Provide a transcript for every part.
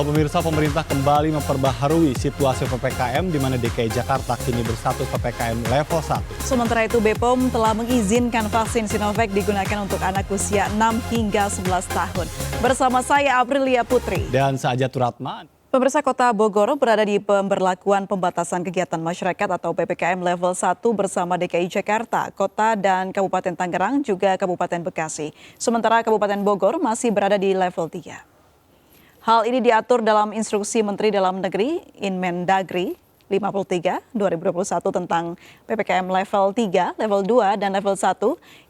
Halo pemirsa, pemerintah kembali memperbaharui situasi PPKM di mana DKI Jakarta kini berstatus PPKM level 1. Sementara itu BPOM telah mengizinkan vaksin Sinovac digunakan untuk anak usia 6 hingga 11 tahun. Bersama saya Aprilia Putri. Dan saya Turatman. Pemirsa, Kota Bogor berada di pemberlakuan pembatasan kegiatan masyarakat atau PPKM level 1 bersama DKI Jakarta, Kota dan Kabupaten Tangerang juga Kabupaten Bekasi. Sementara Kabupaten Bogor masih berada di level 3. Hal ini diatur dalam Instruksi Menteri Dalam Negeri Inmendagri 53 2021 tentang PPKM level 3, level 2, dan level 1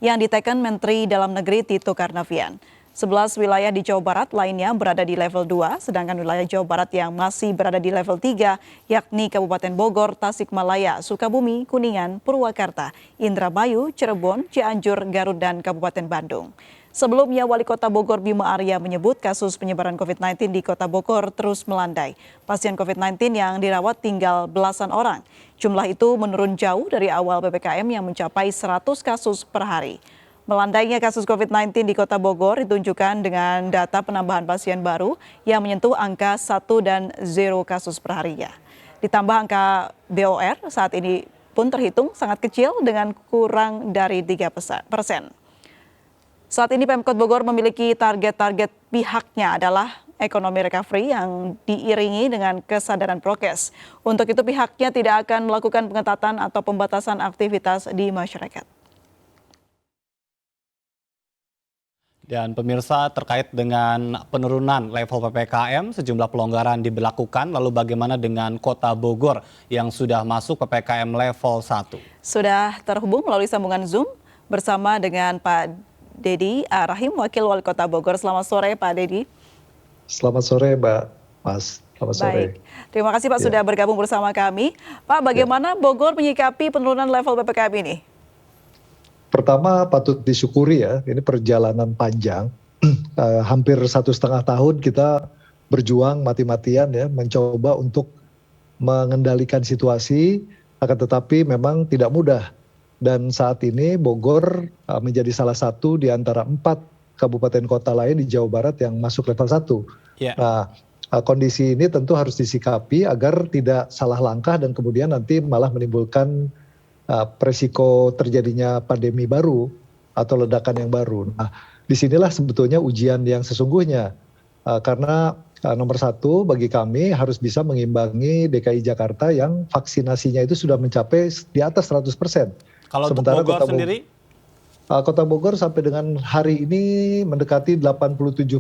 yang diteken Menteri Dalam Negeri Tito Karnavian. 11 wilayah di Jawa Barat lainnya berada di level 2, sedangkan wilayah Jawa Barat yang masih berada di level 3 yakni Kabupaten Bogor, Tasikmalaya, Sukabumi, Kuningan, Purwakarta, Indramayu, Cirebon, Cianjur, Garut, dan Kabupaten Bandung. Sebelumnya, Wali Kota Bogor Bima Arya menyebut kasus penyebaran COVID-19 di Kota Bogor terus melandai. Pasien COVID-19 yang dirawat tinggal belasan orang. Jumlah itu menurun jauh dari awal PPKM yang mencapai 100 kasus per hari. Melandainya kasus COVID-19 di Kota Bogor ditunjukkan dengan data penambahan pasien baru yang menyentuh angka 1 dan 0 kasus per harinya. Ditambah angka BOR saat ini pun terhitung sangat kecil dengan kurang dari 3%. Saat ini Pemkot Bogor memiliki target-target pihaknya adalah ekonomi recovery yang diiringi dengan kesadaran prokes. Untuk itu pihaknya tidak akan melakukan pengetatan atau pembatasan aktivitas di masyarakat. Dan pemirsa, terkait dengan penurunan level PPKM, sejumlah pelonggaran diberlakukan. Lalu bagaimana dengan Kota Bogor yang sudah masuk PPKM level 1? Sudah terhubung melalui sambungan Zoom bersama dengan Pak Dedi Rahim, Wakil Wali Kota Bogor. Selamat sore Pak Dedi. Selamat sore Mbak Mas. Selamat sore. Baik. Terima kasih Pak sudah bergabung bersama kami. Pak, bagaimana Bogor menyikapi penurunan level PPKM ini? Pertama patut disyukuri ya, ini perjalanan panjang. Hampir 1,5 tahun kita berjuang mati-matian ya, mencoba untuk mengendalikan situasi, akan tetapi memang tidak mudah. Dan saat ini Bogor menjadi salah satu di antara 4 kabupaten kota lain di Jawa Barat yang masuk level 1. Yeah. Nah, kondisi ini tentu harus disikapi agar tidak salah langkah dan kemudian nanti malah menimbulkan resiko terjadinya pandemi baru atau ledakan yang baru. Nah, disinilah sebetulnya ujian yang sesungguhnya. Karena nomor 1 bagi kami harus bisa mengimbangi DKI Jakarta yang vaksinasinya itu sudah mencapai di atas 100%. Kalau sementara Bogor sendiri? Kota Bogor sampai dengan hari ini mendekati 87%.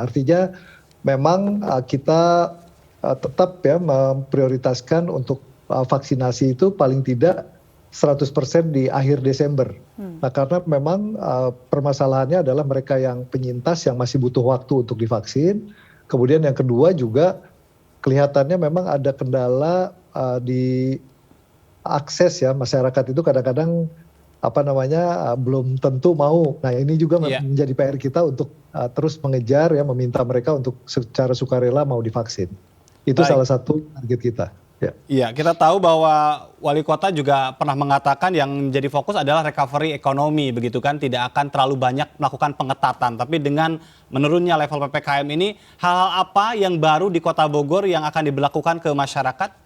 Artinya memang kita tetap ya memprioritaskan untuk vaksinasi itu paling tidak 100% di akhir Desember. Nah, karena memang permasalahannya adalah mereka yang penyintas yang masih butuh waktu untuk divaksin. Kemudian yang kedua juga kelihatannya memang ada kendala di akses ya, masyarakat itu kadang-kadang belum tentu mau. Nah, ini juga menjadi PR kita untuk terus mengejar ya, meminta mereka untuk secara sukarela mau divaksin. Itu salah satu target kita. Iya, kita tahu bahwa Wali Kota juga pernah mengatakan yang menjadi fokus adalah recovery ekonomi, begitu kan, tidak akan terlalu banyak melakukan pengetatan. Tapi dengan menurunnya level PPKM ini, hal-hal apa yang baru di Kota Bogor yang akan diberlakukan ke masyarakat?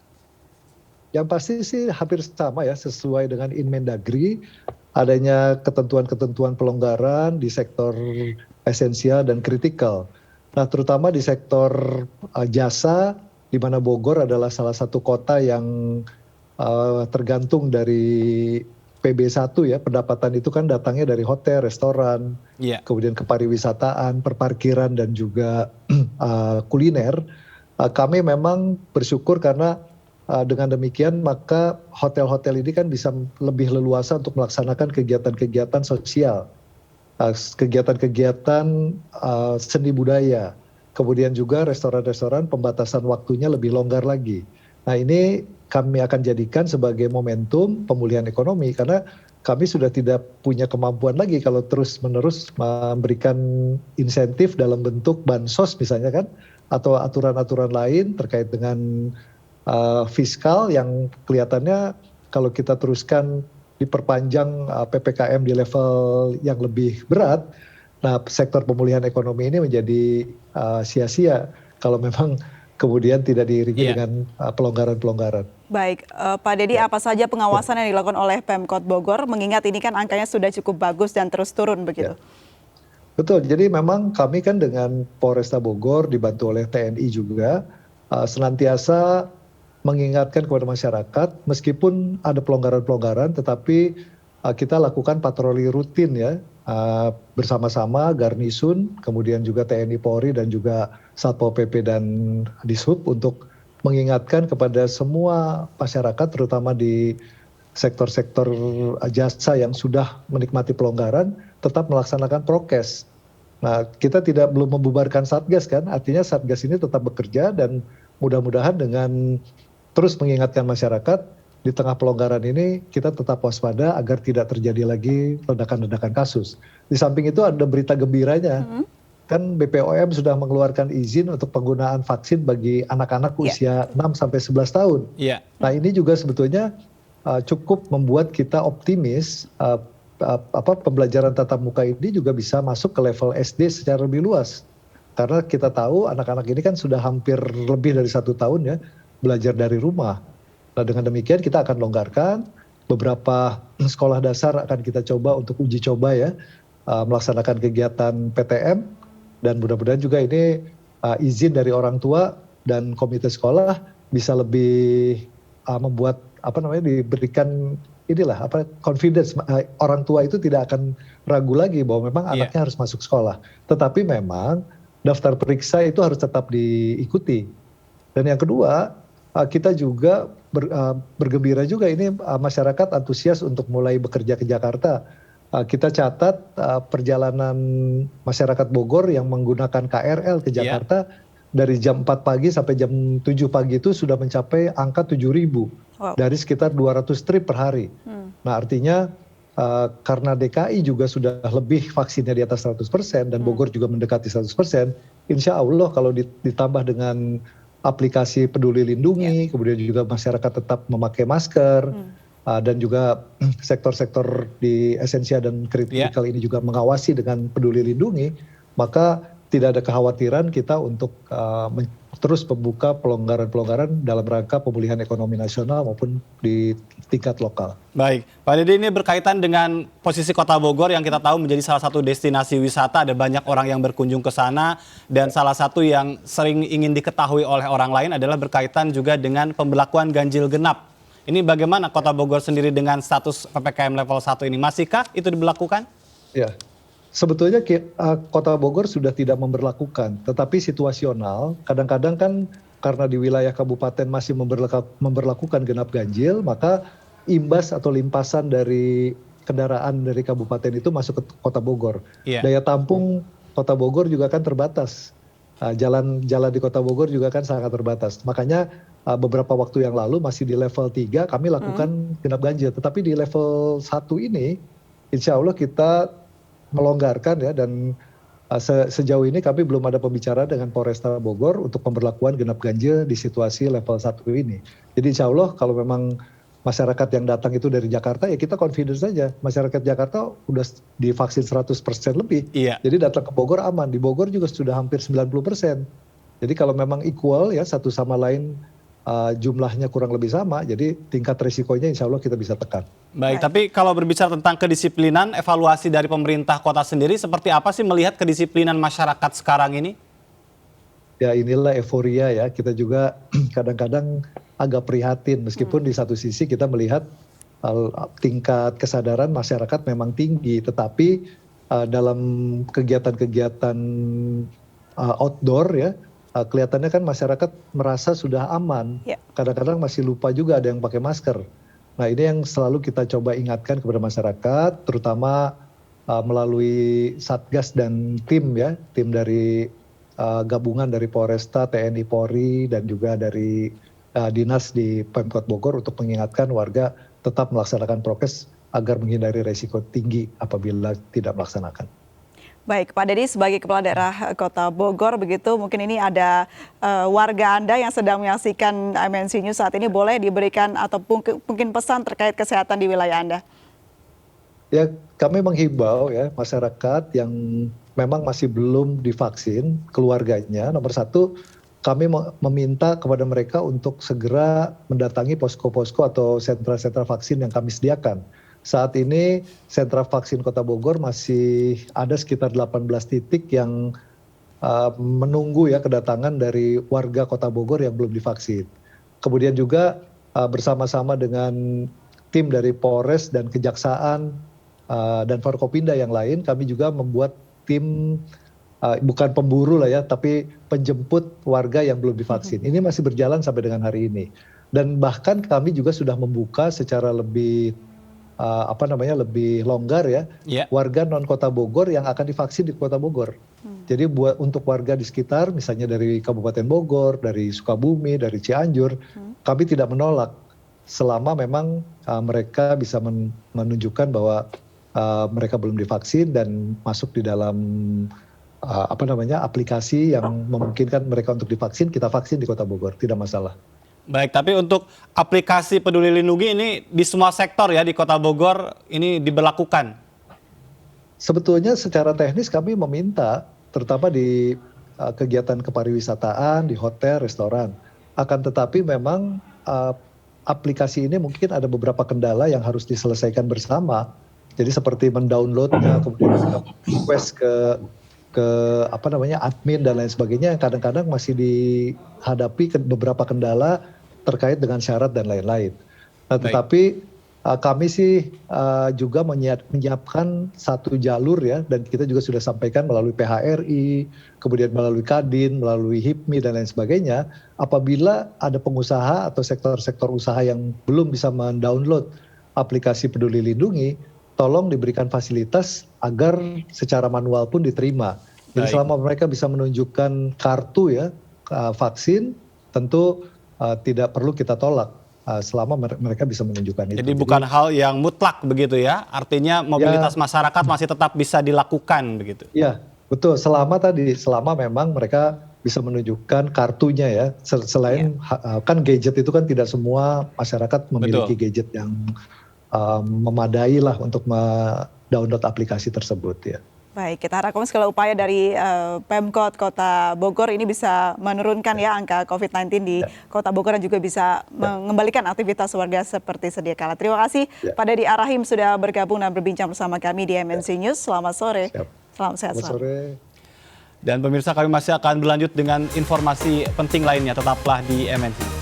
Yang pasti sih hampir sama ya, sesuai dengan Inmendagri, adanya ketentuan-ketentuan pelonggaran di sektor esensial dan kritikal. Nah, terutama di sektor jasa, di mana Bogor adalah salah satu kota yang tergantung dari PB1 ya, pendapatan itu kan datangnya dari hotel, restoran, kemudian kepariwisataan, perparkiran, dan juga kuliner. Kami memang bersyukur karena dengan demikian maka hotel-hotel ini kan bisa lebih leluasa untuk melaksanakan kegiatan-kegiatan sosial, kegiatan-kegiatan seni budaya. Kemudian juga restoran-restoran pembatasan waktunya lebih longgar lagi. Nah, ini kami akan jadikan sebagai momentum pemulihan ekonomi karena kami sudah tidak punya kemampuan lagi kalau terus-menerus memberikan insentif dalam bentuk bansos misalnya kan, atau aturan-aturan lain terkait dengan fiskal yang kelihatannya kalau kita teruskan diperpanjang PPKM di level yang lebih berat, nah sektor pemulihan ekonomi ini menjadi sia-sia. kalau memang kemudian tidak diiringi Iya. dengan pelonggaran-pelonggaran. Baik, Pak Dedi, apa saja pengawasan yang dilakukan oleh Pemkot Bogor, mengingat ini kan angkanya sudah cukup bagus dan terus turun begitu? Ya. Betul, jadi memang kami kan dengan Polresta Bogor dibantu oleh TNI juga senantiasa mengingatkan kepada masyarakat meskipun ada pelonggaran-pelonggaran tetapi kita lakukan patroli rutin ya bersama-sama Garnisun, kemudian juga TNI Polri dan juga Satpol PP dan Dishub untuk mengingatkan kepada semua masyarakat terutama di sektor-sektor jasa yang sudah menikmati pelonggaran tetap melaksanakan prokes. Nah, kita belum membubarkan Satgas kan, artinya Satgas ini tetap bekerja dan mudah-mudahan dengan terus mengingatkan masyarakat di tengah pelonggaran ini kita tetap waspada agar tidak terjadi lagi ledakan-ledakan kasus. Di samping itu ada berita gembiranya. Kan BPOM sudah mengeluarkan izin untuk penggunaan vaksin bagi anak-anak usia 6 sampai 11 tahun. Iya. Nah, ini juga sebetulnya cukup membuat kita optimis pembelajaran tatap muka ini juga bisa masuk ke level SD secara lebih luas. Karena kita tahu anak-anak ini kan sudah hampir lebih dari 1 tahun ya belajar dari rumah. Nah, dengan demikian kita akan longgarkan, beberapa sekolah dasar akan kita coba untuk uji coba ya, melaksanakan kegiatan PTM, dan mudah-mudahan juga ini izin dari orang tua dan komite sekolah bisa lebih membuat diberikan confidence, orang tua itu tidak akan ragu lagi bahwa memang anaknya harus masuk sekolah. Tetapi memang daftar periksa itu harus tetap diikuti. Dan yang kedua, kita juga bergembira juga ini masyarakat antusias untuk mulai bekerja ke Jakarta. Kita catat perjalanan masyarakat Bogor yang menggunakan KRL ke Jakarta dari jam 4 pagi sampai jam 7 pagi itu sudah mencapai angka 7.000 dari sekitar 200 trip per hari. Nah, artinya karena DKI juga sudah lebih vaksinnya di atas 100% dan Bogor juga mendekati 100%, insya Allah kalau ditambah dengan aplikasi Peduli Lindungi, kemudian juga masyarakat tetap memakai masker, dan juga sektor-sektor di esensial dan kritikal ini juga mengawasi dengan Peduli Lindungi, maka tidak ada kekhawatiran kita untuk terus membuka pelonggaran-pelonggaran dalam rangka pemulihan ekonomi nasional maupun di tingkat lokal. Baik, Pak Dedi, ini berkaitan dengan posisi Kota Bogor yang kita tahu menjadi salah satu destinasi wisata, ada banyak orang yang berkunjung ke sana, dan salah satu yang sering ingin diketahui oleh orang lain adalah berkaitan juga dengan pemberlakuan ganjil genap. Ini bagaimana Kota Bogor sendiri dengan status PPKM level 1 ini? Masihkah itu diberlakukan? Ya. Sebetulnya Kota Bogor sudah tidak memberlakukan, tetapi situasional. Kadang-kadang kan karena di wilayah kabupaten masih memberlakukan genap ganjil, maka imbas atau limpasan dari kendaraan dari kabupaten itu masuk ke Kota Bogor. Daya tampung Kota Bogor juga kan terbatas. Jalan di Kota Bogor juga kan sangat terbatas. Makanya beberapa waktu yang lalu masih di level 3 kami lakukan genap ganjil. Tetapi di level 1 ini insya Allah kita melonggarkan ya, dan sejauh ini kami belum ada pembicaraan dengan Polresta Bogor untuk pemberlakuan genap ganjil di situasi level 1 ini. Jadi insya Allah kalau memang masyarakat yang datang itu dari Jakarta, ya kita confidence saja. Masyarakat Jakarta udah divaksin 100% lebih. Jadi datang ke Bogor aman. Di Bogor juga sudah hampir 90%. Jadi kalau memang equal ya, satu sama lain jumlahnya kurang lebih sama, jadi tingkat risikonya insya Allah kita bisa tekan. Baik, tapi kalau berbicara tentang kedisiplinan, evaluasi dari pemerintah kota sendiri, seperti apa sih melihat kedisiplinan masyarakat sekarang ini? Ya inilah euforia ya, kita juga kadang-kadang agak prihatin, meskipun di satu sisi kita melihat tingkat kesadaran masyarakat memang tinggi, tetapi dalam kegiatan-kegiatan outdoor ya, kelihatannya kan masyarakat merasa sudah aman. Kadang-kadang masih lupa juga ada yang pakai masker. Nah, ini yang selalu kita coba ingatkan kepada masyarakat, terutama melalui Satgas dan tim ya, tim dari gabungan dari Polresta, TNI Polri, dan juga dari dinas di Pemkot Bogor untuk mengingatkan warga tetap melaksanakan prokes agar menghindari resiko tinggi apabila tidak melaksanakan. Baik, Pak Dedi, sebagai Kepala Daerah Kota Bogor, begitu mungkin ini ada warga Anda yang sedang menyaksikan MNC News saat ini, boleh diberikan atau mungkin pesan terkait kesehatan di wilayah Anda? Ya, kami menghimbau ya masyarakat yang memang masih belum divaksin, keluarganya nomor 1 kami meminta kepada mereka untuk segera mendatangi posko-posko atau sentra-sentra vaksin yang kami sediakan. Saat ini sentra vaksin Kota Bogor masih ada sekitar 18 titik yang menunggu ya kedatangan dari warga Kota Bogor yang belum divaksin. Kemudian juga bersama-sama dengan tim dari Polres dan Kejaksaan dan Forkopimda yang lain, kami juga membuat tim bukan pemburu lah ya, tapi penjemput warga yang belum divaksin. Ini masih berjalan sampai dengan hari ini. Dan bahkan kami juga sudah membuka secara lebih lebih longgar ya, warga non Kota Bogor yang akan divaksin di Kota Bogor. Jadi untuk warga di sekitar, misalnya dari Kabupaten Bogor, dari Sukabumi, dari Cianjur, kami tidak menolak selama memang mereka bisa menunjukkan bahwa mereka belum divaksin dan masuk di dalam aplikasi yang memungkinkan mereka untuk divaksin, kita vaksin di Kota Bogor, tidak masalah. Baik, tapi untuk aplikasi Peduli Lindungi ini di semua sektor ya di Kota Bogor ini diberlakukan? Sebetulnya secara teknis kami meminta, terutama di kegiatan kepariwisataan, di hotel, restoran. Akan tetapi memang aplikasi ini mungkin ada beberapa kendala yang harus diselesaikan bersama. Jadi seperti mendownloadnya, kemudian request ke admin dan lain sebagainya yang kadang-kadang masih dihadapi beberapa kendala terkait dengan syarat dan lain-lain. Nah, tetapi kami sih juga menyiapkan satu jalur ya, dan kita juga sudah sampaikan melalui PHRI, kemudian melalui Kadin, melalui HIPMI dan lain sebagainya, apabila ada pengusaha atau sektor-sektor usaha yang belum bisa mendownload aplikasi Peduli Lindungi, tolong diberikan fasilitas agar secara manual pun diterima. Jadi selama mereka bisa menunjukkan kartu ya vaksin, tentu tidak perlu kita tolak selama mereka bisa menunjukkan itu. Jadi bukan hal yang mutlak begitu ya, artinya mobilitas masyarakat masih tetap bisa dilakukan begitu. Iya, betul. Selama memang mereka bisa menunjukkan kartunya ya. Selain kan gadget itu kan tidak semua masyarakat memiliki gadget yang memadai lah untuk mendownload aplikasi tersebut ya. Baik, kita harapkan segala upaya dari Pemkot Kota Bogor ini bisa menurunkan ya angka COVID-19 di Kota Bogor dan juga bisa mengembalikan aktivitas warga seperti sedia kala. Terima kasih Pak Dedi Arahim sudah bergabung dan berbincang bersama kami di MNC News. Selamat sore. Salam sehat selalu. Dan pemirsa, kami masih akan berlanjut dengan informasi penting lainnya. Tetaplah di MNC.